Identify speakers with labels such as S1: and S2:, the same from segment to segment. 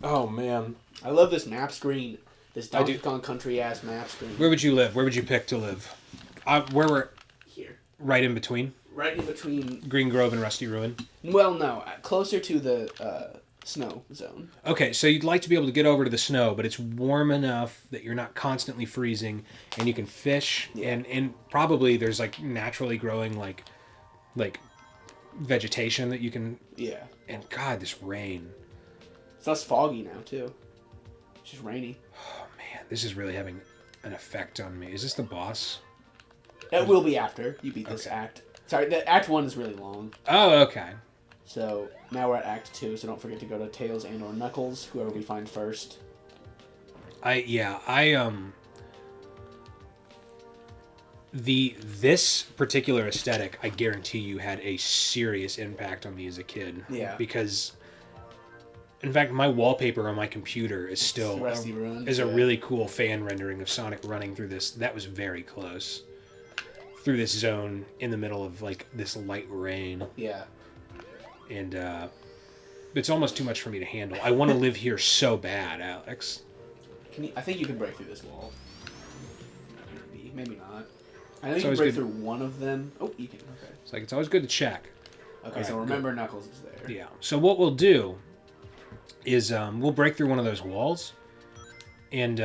S1: Oh, man.
S2: I love this map screen. This Donkey Kong Country ass map screen.
S1: Where would you live? Where would you pick to live? Where we're...
S2: Here.
S1: Right in between?
S2: Right in between...
S1: Green Grove and Rusty Ruin?
S2: Well, no. Closer to the snow zone.
S1: Okay, so you'd like to be able to get over to the snow, but it's warm enough that you're not constantly freezing, and you can fish, and probably there's, like, naturally growing, like vegetation that you can...
S2: Yeah.
S1: And, God, this rain.
S2: It's less foggy now, too. It's just rainy.
S1: Oh, man, this is really having an effect on me. Is this the boss?
S2: It will be after you beat this act. Sorry, the Act 1 is really long.
S1: Oh, okay.
S2: So, now we're at Act 2, so don't forget to go to Tails and or Knuckles, whoever we find first.
S1: This particular aesthetic, I guarantee you, had a serious impact on me as a kid.
S2: Yeah.
S1: Because, in fact, my wallpaper on my computer is still
S2: Rusty Ruin.
S1: a really cool fan rendering of Sonic running through this. That was very close. Through this zone in the middle of like this light rain.
S2: Yeah.
S1: And it's almost too much for me to handle. I want to live here so bad, Alex.
S2: I think you can break through this wall. Maybe not. I know
S1: It's
S2: you can break
S1: good.
S2: through one of them. Oh, you can. Okay.
S1: It's like it's always good to check.
S2: Okay, so remember Knuckles is there.
S1: Yeah. So what we'll do is we'll break through one of those walls and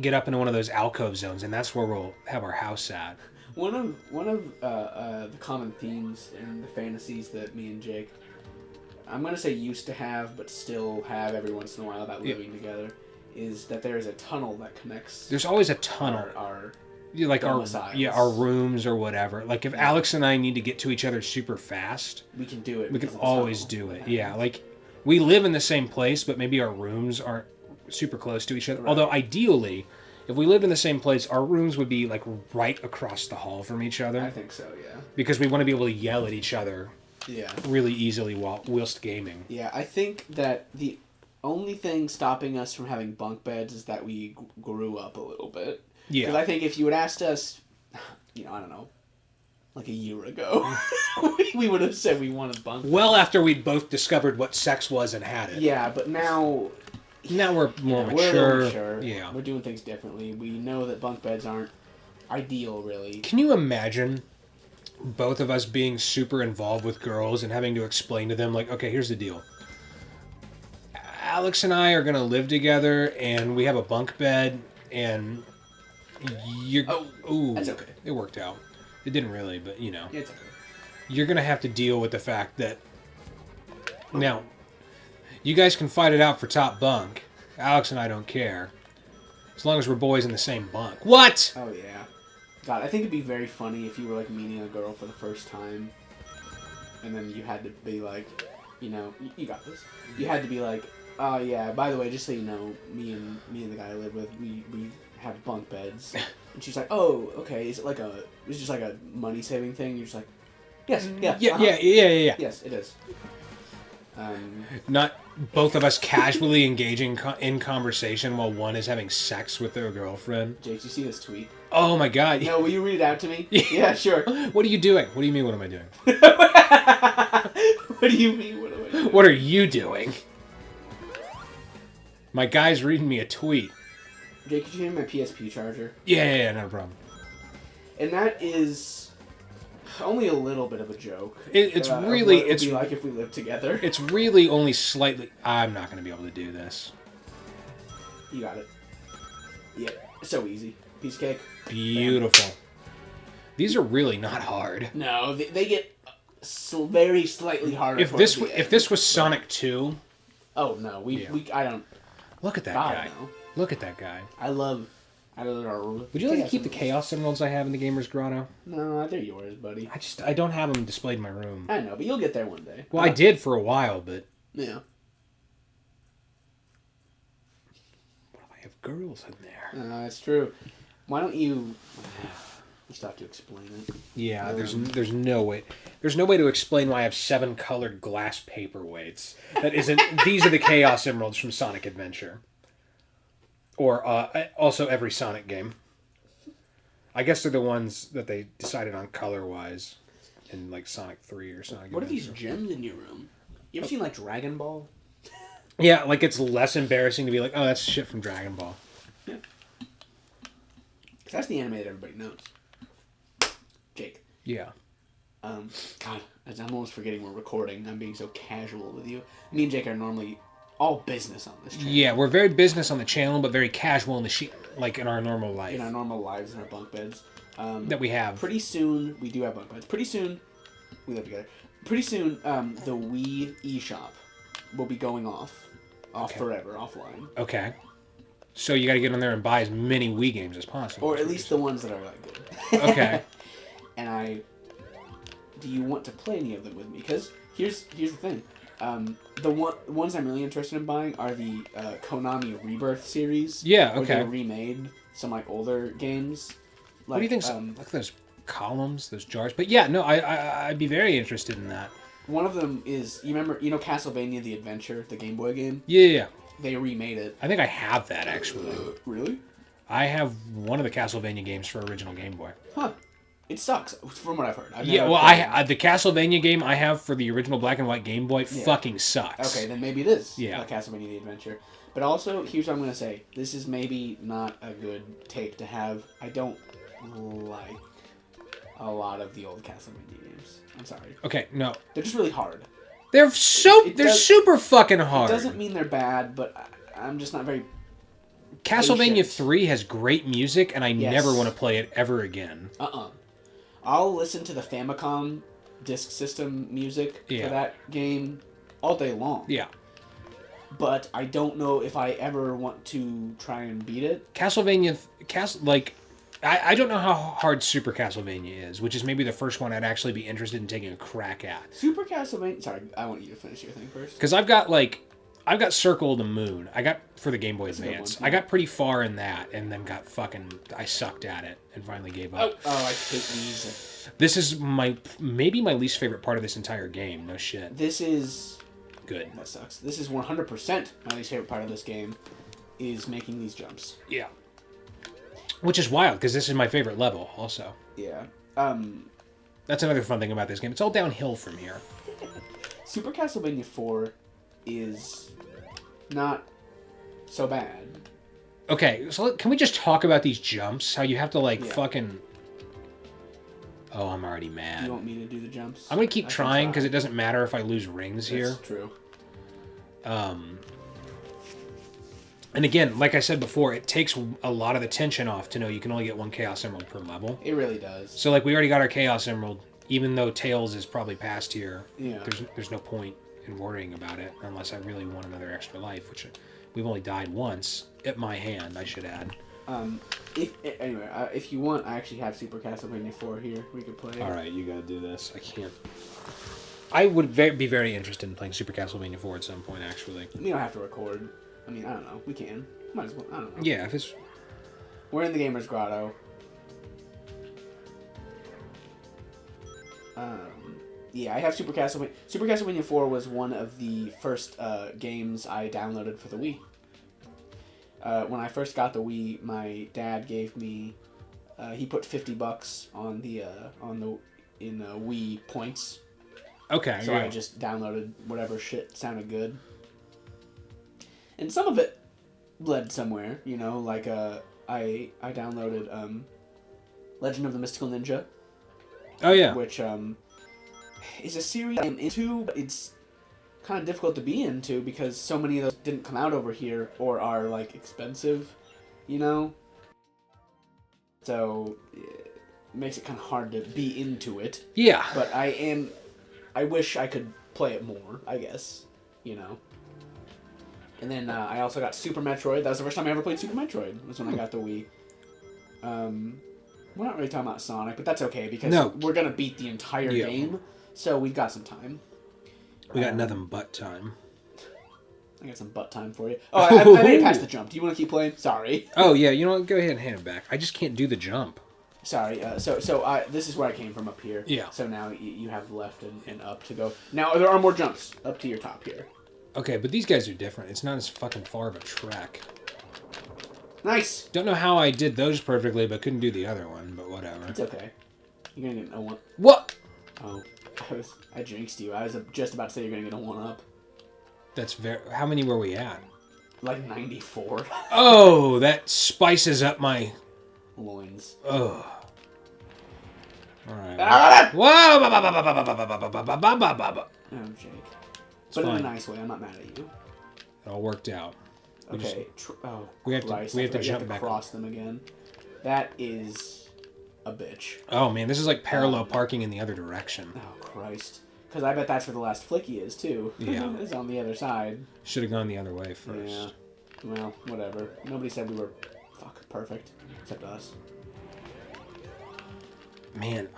S1: get up into one of those alcove zones, and that's where we'll have our house at.
S2: One of the common themes in the fantasies that me and Jake, I'm gonna say used to have, but still have every once in a while about living together, is that there is a tunnel that connects.
S1: There's always a tunnel.
S2: Our
S1: our rooms or whatever. Like if Alex and I need to get to each other super fast,
S2: we can do it.
S1: We can always do it. Yeah, like we live in the same place, but maybe our rooms aren't super close to each other. Right. Although ideally, if we lived in the same place, our rooms would be like right across the hall from each other.
S2: I think so, yeah.
S1: Because we want to be able to yell at each other.
S2: Yeah.
S1: Really easily whilst gaming.
S2: Yeah, I think that the only thing stopping us from having bunk beds is that we grew up a little bit. Yeah. Because I think if you had asked us, I don't know, like a year ago, we would have said we wanted bunk beds.
S1: Well after we'd both discovered what sex was and had it.
S2: Yeah, but now
S1: we're more mature.
S2: We're mature.
S1: Yeah.
S2: We're doing things differently. We know that bunk beds aren't ideal, really.
S1: Can you imagine both of us being super involved with girls and having to explain to them, like, okay, here's the deal. Alex and I are going to live together, and we have a bunk bed, and you're...
S2: Ooh, that's okay.
S1: It worked out. It didn't really, but,
S2: Yeah, it's okay.
S1: You're going to have to deal with the fact that... Now, you guys can fight it out for top bunk. Alex and I don't care. As long as we're boys in the same bunk. What?
S2: Oh, yeah. God, I think it'd be very funny if you were, like, meeting a girl for the first time, and then you had to be like, you got this. You had to be like, oh, yeah, by the way, just so you know, me and the guy I live with, we have bunk beds. And she's like, oh, okay, is it just like a money-saving thing? You're just like, yes, yeah.
S1: Yeah.
S2: Yes, it is.
S1: Not both of us casually engaging in conversation while one is having sex with their girlfriend.
S2: Jake, do you see this tweet?
S1: Oh my god.
S2: No, will you read it out to me? Yeah, sure.
S1: What are you doing? What do you mean, what am I doing?
S2: What do you mean, what am I doing?
S1: What are you doing? My guy's reading me a tweet.
S2: Jake, could you hand me my PSP charger?
S1: Yeah, not a problem.
S2: And that is only a little bit of a joke.
S1: It's really...
S2: What it would be like if we lived together.
S1: It's really only slightly... I'm not going to be able to do this.
S2: You got it. Yeah, so easy. Piece of cake.
S1: Beautiful. Bam. These are really not hard.
S2: No, they get very slightly harder.
S1: If this was Sonic 2...
S2: Oh, no. I don't...
S1: Look at that guy.
S2: No.
S1: Look at that guy.
S2: Would
S1: you like to keep the Chaos Emeralds I have in the Gamer's Grotto?
S2: No, they're yours, buddy.
S1: I don't have them displayed in my room.
S2: I know, but you'll get there one day.
S1: Well, I did for a while, but...
S2: Yeah.
S1: What if I have girls in there?
S2: That's true. Why don't you... You still have to explain it.
S1: Yeah, there's no way. There's no way to explain why I have 7 colored glass paperweights. That isn't... These are the Chaos Emeralds from Sonic Adventure. Or also every Sonic game. I guess they're the ones that they decided on color-wise in like Sonic 3 or Sonic
S2: What
S1: Adventure.
S2: are these gems in your room? You ever seen like Dragon Ball?
S1: Yeah, like it's less embarrassing to be like, oh, that's shit from Dragon Ball.
S2: Yeah. Because that's the anime that everybody knows. Jake.
S1: Yeah.
S2: God, I'm almost forgetting we're recording. I'm being so casual with you. Me and Jake are normally all business on this channel.
S1: Yeah, we're very business on the channel, but very casual in the like in our normal life.
S2: In our normal lives, in our bunk beds.
S1: That we have.
S2: Pretty soon, we do have bunk beds. Pretty soon, we live together. Pretty soon, the Wii eShop will be going off
S1: Okay.
S2: forever, offline.
S1: Okay. So you got to get on there and buy as many Wii games as possible.
S2: Or at least the ones that are like good.
S1: Okay.
S2: And do you want to play any of them with me? Because here's the thing. The ones I'm really interested in buying are the Konami Rebirth series.
S1: Yeah,
S2: Where
S1: okay.
S2: they remade some like older games. Like,
S1: What do you think? Look at those columns, those jars. But yeah, no, I'd be very interested in that.
S2: One of them is you know Castlevania: The Adventure, the Game Boy game.
S1: Yeah.
S2: They remade it.
S1: I think I have that actually.
S2: Really?
S1: I have one of the Castlevania games for original Game Boy.
S2: Huh. It sucks, from what I've heard.
S1: Yeah, well, the Castlevania game I have for the original black and white Game Boy fucking sucks.
S2: Okay, then maybe it is.
S1: Yeah.
S2: Castlevania: The Adventure. But also, here's what I'm gonna say. This is maybe not a good take to have. I don't like a lot of the old Castlevania games. I'm sorry.
S1: Okay, no.
S2: They're just really hard.
S1: They're super fucking hard.
S2: It doesn't mean they're bad, but I'm just not very...
S1: Castlevania
S2: patient.
S1: 3 has great music, and I
S2: Yes.
S1: never want to play it ever again.
S2: I'll listen to the Famicom Disk System music for that game all day long.
S1: Yeah.
S2: But I don't know if I ever want to try and beat it.
S1: Castlevania... I don't know how hard Super Castlevania is, which is maybe the first one I'd actually be interested in taking a crack at.
S2: Super Castlevania... Sorry, I want you to finish your thing first.
S1: Because I've got Circle of the Moon. I got for the Game Boy Advance. I got pretty far in that, and then I sucked at it and finally gave up.
S2: Oh, I hate these.
S1: This is maybe my least favorite part of this entire game. No shit.
S2: This is
S1: good.
S2: That sucks. This is 100% my least favorite part of this game, is making these jumps.
S1: Yeah. Which is wild because this is my favorite level. Also.
S2: Yeah.
S1: That's another fun thing about this game. It's all downhill from here.
S2: Super Castlevania 4 is not so bad.
S1: Okay, so can we just talk about these jumps? How you have to fucking... Oh, I'm already mad.
S2: Do you want me to do the jumps?
S1: I'm going to keep trying because it doesn't matter if I lose rings here.
S2: That's true.
S1: And again, like I said before, it takes a lot of the tension off to know you can only get one Chaos Emerald per level.
S2: It really does.
S1: So we already got our Chaos Emerald, even though Tails is probably past here.
S2: Yeah.
S1: There's no point in worrying about it unless I really want another extra life, which we've only died once at my hand, I should add.
S2: If you want, I actually have Super Castlevania 4 here. We could play.
S1: All right, you got to do this. I can't. I would be very interested in playing Super Castlevania 4 at some point, actually.
S2: We don't have to record. I mean, I don't know. We can. Might as well. I don't know.
S1: Yeah, if it's...
S2: We're in the Gamer's Grotto. Yeah, I have Super Castlevania. Super Castlevania 4 was one of the first games I downloaded for the Wii. When I first got the Wii, my dad gave me... he put $50 on the Wii points.
S1: Okay.
S2: So I just downloaded whatever shit sounded good. And some of it led somewhere, like I downloaded Legend of the Mystical Ninja.
S1: Oh yeah.
S2: Which is a series I'm into, but it's kind of difficult to be into because so many of those didn't come out over here or are expensive, So it makes it kind of hard to be into it.
S1: Yeah.
S2: But I wish I could play it more, I guess, And then I also got Super Metroid. That was the first time I ever played Super Metroid. Was when I got the Wii. We're not really talking about Sonic, but that's okay because we're gonna beat the entire game, so we've got some time.
S1: We got nothing but time.
S2: I got some butt time for you. Oh, I made it past the jump. Do you want to keep playing? Sorry.
S1: Oh yeah, go ahead and hand it back. I just can't do the jump.
S2: Sorry. So this is where I came from up here.
S1: Yeah.
S2: So now you have left and up to go. Now there are more jumps up to your top here.
S1: Okay, but these guys are different. It's not as fucking far of a trek.
S2: Nice.
S1: Don't know how I did those perfectly, but couldn't do the other one. But whatever.
S2: It's okay. You're gonna get a one.
S1: What?
S2: Oh, I jinxed you. I was just about to say you're gonna get a 1-up.
S1: That's very... How many were we at?
S2: Like 94
S1: Oh, that spices up my...
S2: loins.
S1: Ugh. Alright.
S2: Ah!
S1: Whoa!
S2: Oh, Jake.
S1: It's
S2: But in a
S1: fine.
S2: nice way. I'm not mad at you.
S1: It all worked out. We just-
S2: Okay. Oh,
S1: we have to-
S2: Christ.
S1: we have to
S2: I forgot you
S1: jump back.
S2: cross them again. That is a bitch.
S1: Oh, man, this is like parallel parking in the other direction.
S2: Oh, Christ. Because I bet that's where the last flicky is, too.
S1: Yeah.
S2: It's on the other side.
S1: Should have gone the other way first.
S2: Yeah. Well, whatever. Nobody said we were perfect. Except us.
S1: Man,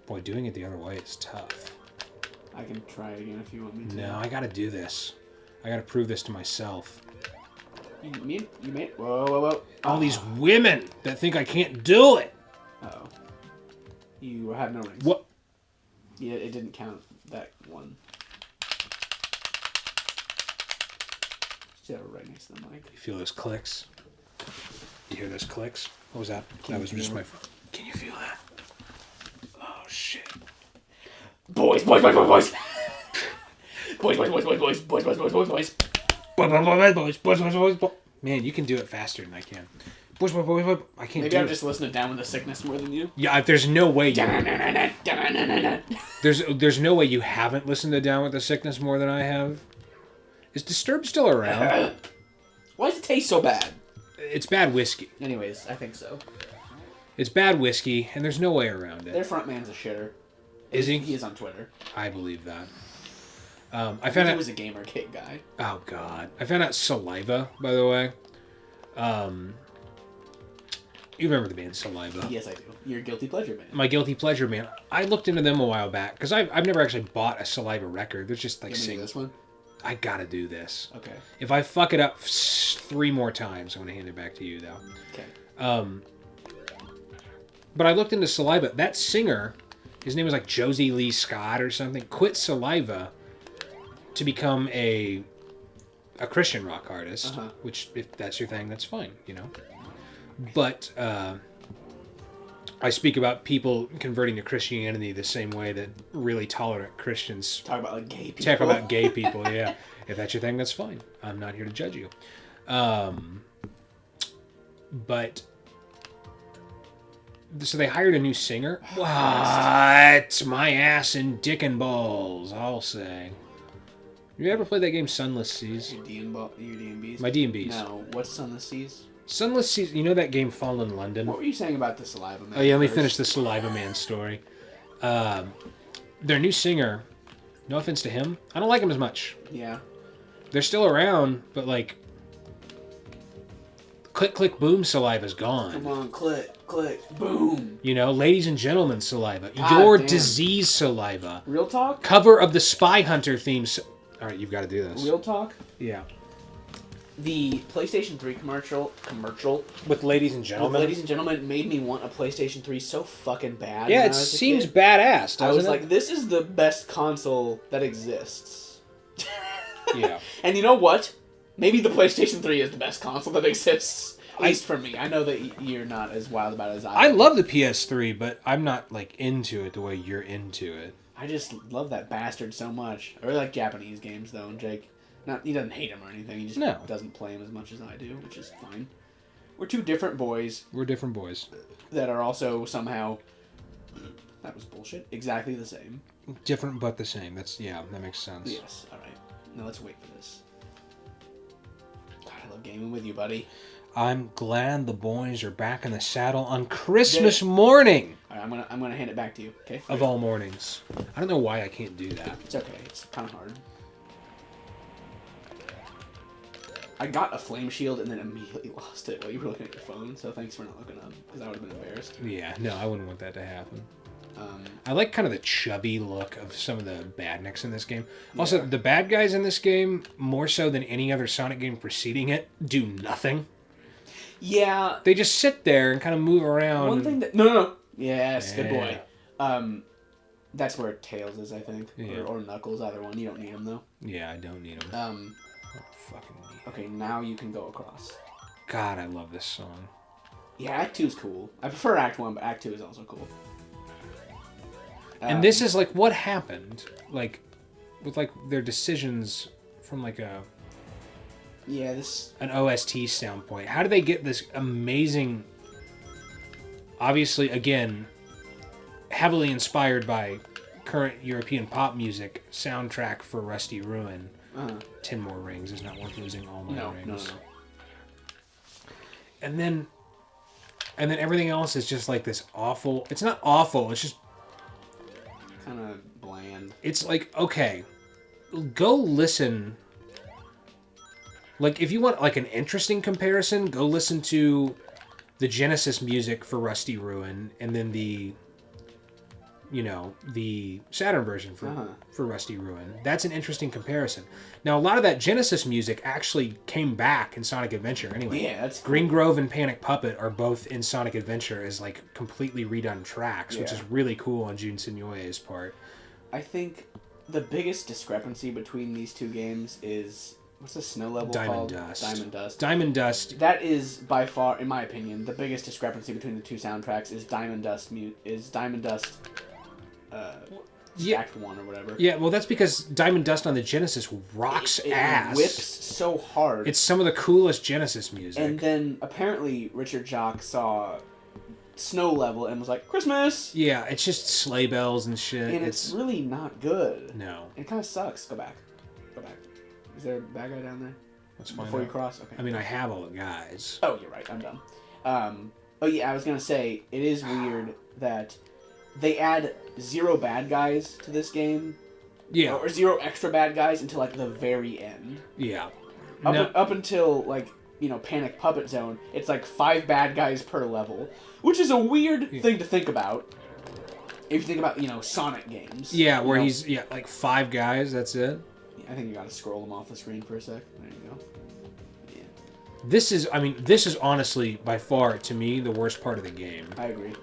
S1: Boy, doing it the other way is tough.
S2: I can try it again if you want me to.
S1: No, I gotta do this. I gotta prove this to myself.
S2: You made... Whoa, whoa, whoa.
S1: All these women that think I can't do it.
S2: Uh-oh. You have no rings.
S1: What?
S2: Yeah, it didn't count that one. Just have it right next to the mic.
S1: You feel those clicks? You hear those clicks? What was that?
S2: Can
S1: That
S2: you
S1: was just
S2: feel
S1: my
S2: it?
S1: phone. Can you feel that? Oh, shit.
S2: Boys, boys, boys, boys, boys. Boys, boys, boys, boys, boys, boys, boys, boys, boys, boys.
S1: Man, you can do it faster than I can. Boys, boys, boys, boys. I can't
S2: Maybe
S1: do
S2: I'm
S1: it.
S2: just listening to Down with the Sickness more than you.
S1: Yeah, there's no way you... There's no way you haven't listened to Down with the Sickness more than I have. Is Disturbed still around?
S2: Why does it taste so bad?
S1: It's bad whiskey.
S2: Anyways, I think so.
S1: It's bad whiskey, and there's no way around
S2: Their
S1: it.
S2: front man's a shitter.
S1: Is he?
S2: He is on Twitter.
S1: I believe that. I
S2: I
S1: found
S2: think he
S1: out...
S2: was a Gamergate guy.
S1: Oh, God. I found out Saliva, by the way. You remember the band Saliva?
S2: Yes, I do. Your guilty pleasure man.
S1: My guilty pleasure, man. I looked into them a while back, because I've never actually bought a Saliva record. There's just, like,
S2: Give me
S1: singles.
S2: this one.
S1: I gotta do this.
S2: Okay.
S1: If I fuck it up 3 more times, I'm gonna hand it back to you, though.
S2: Okay.
S1: But I looked into Saliva. That singer, his name was like Josie Lee Scott or something, quit Saliva to become a Christian rock artist, which, if that's your thing, that's fine, you know. But I speak about people converting to Christianity the same way that really tolerant Christians
S2: Talk about like gay people.
S1: talk about gay people, yeah. If that's your thing, that's fine. I'm not here to judge you. But so they hired a new singer. What? My ass and dick and balls, I'll say. You ever played that game Sunless Seas?
S2: Your D&Bs?
S1: My D&Bs.
S2: No. What's Sunless Seas?
S1: Sunless Seas, you know that game Fallen London?
S2: What were you saying about the Saliva Man?
S1: Oh yeah, let me
S2: first?
S1: finish the Saliva Man story. Their new singer, no offense to him, I don't like him as much.
S2: Yeah.
S1: They're still around, but like, click, click, boom, Saliva's gone.
S2: Come on, click, boom.
S1: You know, ladies and gentlemen, Saliva.
S2: God
S1: Your
S2: damn.
S1: disease, Saliva.
S2: Real talk?
S1: Cover of the Spy Hunter theme. All right, you've got to do this.
S2: Real talk?
S1: Yeah.
S2: The PlayStation 3 commercial
S1: With ladies and
S2: with
S1: gentlemen.
S2: ladies and gentlemen made me want a PlayStation 3 so fucking bad.
S1: Yeah,
S2: when
S1: it
S2: I was a
S1: seems
S2: kid.
S1: badass, doesn't
S2: I was
S1: it?
S2: like, this is the best console that exists.
S1: Yeah.
S2: And you know what? Maybe the PlayStation 3 is the best console that exists. At least for me. I know that you're not as wild about it as
S1: I
S2: am.
S1: love the PS3, but I'm not like into it the way you're into it.
S2: I just love that bastard so much. I really like Japanese games though, and Jake, he doesn't hate them or anything. He just
S1: No.
S2: doesn't play them as much as I do, which is fine. We're two different boys
S1: We're different boys.
S2: that are also somehow, that was bullshit, exactly the same.
S1: Different but the same. That makes sense.
S2: Yes. All right. Now let's wait for this. God, I love gaming with you, buddy.
S1: I'm glad the boys are back in the saddle on Christmas morning
S2: All right, I'm gonna hand it back to you. Okay.
S1: of all mornings. I don't know why I can't do that.
S2: It's okay. It's kind of hard. I got a flame shield and then immediately lost it while you were looking at your phone. So thanks for not looking up, because I would have been embarrassed.
S1: Yeah, no, I wouldn't want that to happen. I like kind of the chubby look of some of the badniks in this game. Also,
S2: Yeah.
S1: the bad guys in this game, more so than any other Sonic game preceding it, do nothing.
S2: Yeah.
S1: They just sit there and kind of move around.
S2: One thing that no. Yes, good boy.
S1: Yeah.
S2: That's where Tails is, I think,
S1: Yeah.
S2: or Knuckles, either one. You don't need them though.
S1: Yeah, I don't need them. Fucking need 'em.
S2: Okay, now you can go across.
S1: God, I love this song.
S2: Yeah, Act 2 is cool. I prefer Act 1, but Act 2 is also cool.
S1: And this is like what happened. Like, with like their decisions from like
S2: Yeah, this.
S1: an OST standpoint. How do they get this amazing? Obviously, again, heavily inspired by current European pop music soundtrack for Rusty Ruin. 10 more rings is not worth losing all my rings.
S2: No.
S1: And then everything else is just like this awful. It's not awful. It's just
S2: Kind of bland.
S1: it's like, okay, go listen. Like, if you want like an interesting comparison, go listen to the Genesis music for Rusty Ruin, and then the Saturn version for Rusty Ruin. That's an interesting comparison. Now, a lot of that Genesis music actually came back in Sonic Adventure anyway.
S2: Yeah, that's cool.
S1: Green Grove and Panic Puppet are both in Sonic Adventure as like completely redone tracks, which is really cool on Jun Senyoe's part.
S2: I think the biggest discrepancy between these two games is what's the snow level called? Diamond Dust.
S1: Diamond Dust.
S2: That is by far, in my opinion, the biggest discrepancy between the two soundtracks is Diamond Dust. Act 1 or whatever.
S1: Yeah, well, that's because Diamond Dust on the Genesis rocks ass.
S2: It whips so hard.
S1: It's some of the coolest Genesis music.
S2: And then apparently Richard Jock saw Snow Level and was like, Christmas!
S1: Yeah, it's just sleigh bells and shit.
S2: And it's really not good.
S1: No.
S2: It kind of sucks. Go back. Is there a bad guy down there?
S1: Let's find
S2: Before
S1: out.
S2: you cross? Okay.
S1: I mean, I have all the guys.
S2: Oh, you're right. I'm dumb. Oh, yeah, I was going to say, it is weird that they add 0 bad guys to this game.
S1: Yeah.
S2: Or 0 extra bad guys until, like, the very end.
S1: Yeah.
S2: Up until, like, Panic Puppet Zone, it's, like, 5 bad guys per level. Which is a weird thing to think about. If you think about, Sonic games.
S1: Yeah, where he's, like 5 guys, that's it.
S2: I think you gotta scroll them off the screen for a sec. There you go. Yeah.
S1: This is honestly, by far, to me, the worst part of the game.
S2: I agree.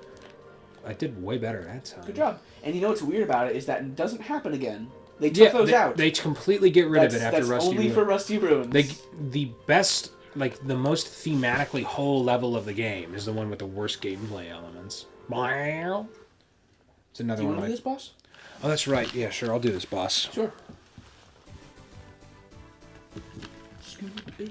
S1: I did way better that time.
S2: Good job. And you know what's weird about it is that it doesn't happen again. They took those out.
S1: They completely get rid of it after Rusty Ruin.
S2: That's only for Rusty Ruins.
S1: The best, like, the most thematically whole level of the game is the one with the worst gameplay elements. It's another
S2: Do you
S1: one.
S2: want to do this, boss?
S1: Oh, that's right. Yeah, sure. I'll do this, boss.
S2: Sure. Scooby.